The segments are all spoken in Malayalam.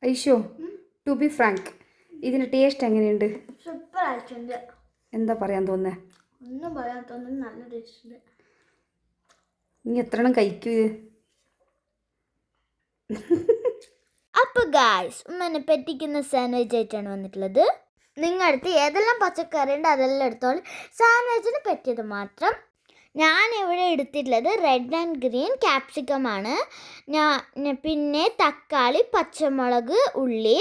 ഐഷോ, ടു ബി ഫ്രാങ്ക്, ഇതിൻ്റെ ടേസ്റ്റ് എങ്ങനെയുണ്ട്? സൂപ്പർ ആയിട്ടുണ്ട്. എന്താ പറയാൻ തോന്നുന്നേ? ഒന്നും പറയാൻ തോന്നുന്നു, നല്ല ടേസ്റ്റ് ഉണ്ട്. നീ എത്ര എണ്ണം കഴിക്കൂ ഇത്? അപ്പോൾ ഗായ്സ്, ഉമ്മനെ പറ്റിക്കുന്ന സാൻഡ്വിച്ച് ആയിട്ടാണ് വന്നിട്ടുള്ളത്. നിങ്ങളടുത്ത് ഏതെല്ലാം പച്ചക്കറി ഉണ്ട് അതെല്ലാം എടുത്തോളൂ. സാൻഡ്വിച്ചിന് പറ്റിയത് മാത്രം. ഞാനിവിടെ എടുത്തിട്ടുള്ളത് റെഡ് ആൻഡ് ഗ്രീൻ ക്യാപ്സിക്കമാണ്. പിന്നെ തക്കാളി, പച്ചമുളക്, ഉള്ളി.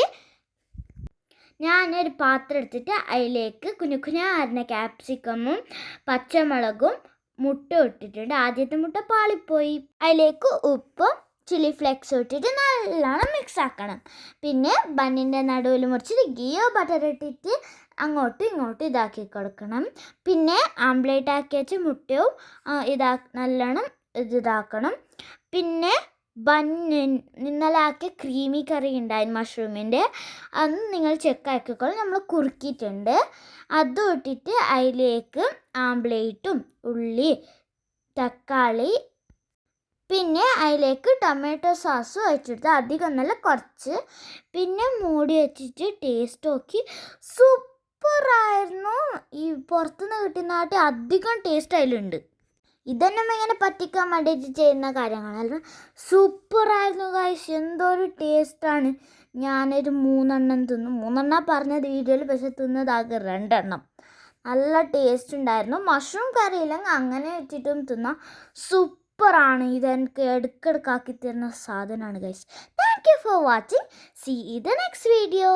ഞാനൊരു പാത്രം എടുത്തിട്ട് അതിലേക്ക് കുഞ്ഞു അരിഞ്ഞ ക്യാപ്സിക്കമും പച്ചമുളകും മുട്ട ഇട്ടിട്ടുണ്ട്. ആദ്യത്തെ മുട്ട പാളിപ്പോയി. അതിലേക്ക് ഉപ്പും ചില്ലി ഫ്ലേക്സും ഇട്ടിട്ട് നല്ലോണം മിക്സ് ആക്കണം. പിന്നെ ബണ്ണിൻ്റെ നടുവിൽ മുറിച്ചിട്ട് ഗീയോ ബട്ടർ ഇട്ടിട്ട് അങ്ങോട്ടും ഇങ്ങോട്ടും ഇതാക്കി കൊടുക്കണം. പിന്നെ ആംപ്ലേറ്റ് ആക്കി വെച്ച മുട്ടയും നല്ലോണം ഇതാക്കണം. പിന്നെ ഇന്നലെ ആക്കിയ ക്രീമി കറി ഉണ്ടായിരുന്നു മഷ്റൂമിൻ്റെ, അന്ന് നിങ്ങൾ ചെക്ക് ആക്കിക്കോളും. നമ്മൾ കുറുക്കിയിട്ടുണ്ട്. അതും ഇട്ടിട്ട് അതിലേക്ക് ആംപ്ലേറ്റും ഉള്ളി, തക്കാളി, പിന്നെ അതിലേക്ക് ടൊമാറ്റോ സോസും ഒഴിച്ചെടുത്ത് അധികം നല്ല കുറച്ച്. പിന്നെ മൂടി വെച്ചിട്ട് ടേസ്റ്റ് നോക്കി. സൂപ്പറായിരുന്നു. ഈ പുറത്തുനിന്ന് കിട്ടുന്നതായിട്ട് അധികം ടേസ്റ്റ് അതിലുണ്ട്. ഇതൊന്നും ഇങ്ങനെ പറ്റിക്കാൻ വേണ്ടിയിട്ട് ചെയ്യുന്ന കാര്യങ്ങളല്ല. സൂപ്പറായിരുന്നു ഗൈസ്. എന്തോ ഒരു ടേസ്റ്റാണ്. ഞാനൊരു 3 തിന്നു. 3 പറഞ്ഞത് വീഡിയോയിൽ, പക്ഷെ തിന്നതാകെ 2. നല്ല ടേസ്റ്റ് ഉണ്ടായിരുന്നു. മഷ്റൂം കറി ഇല്ലെങ്കിൽ അങ്ങനെ വെച്ചിട്ടും തിന്നാം. സൂപ്പറാണ്. ഇതെനിക്ക് ഇടയ്ക്കിടയ്ക്കാക്കി തരുന്ന സാധനമാണ് guys. Thank you for watching. See in the next video.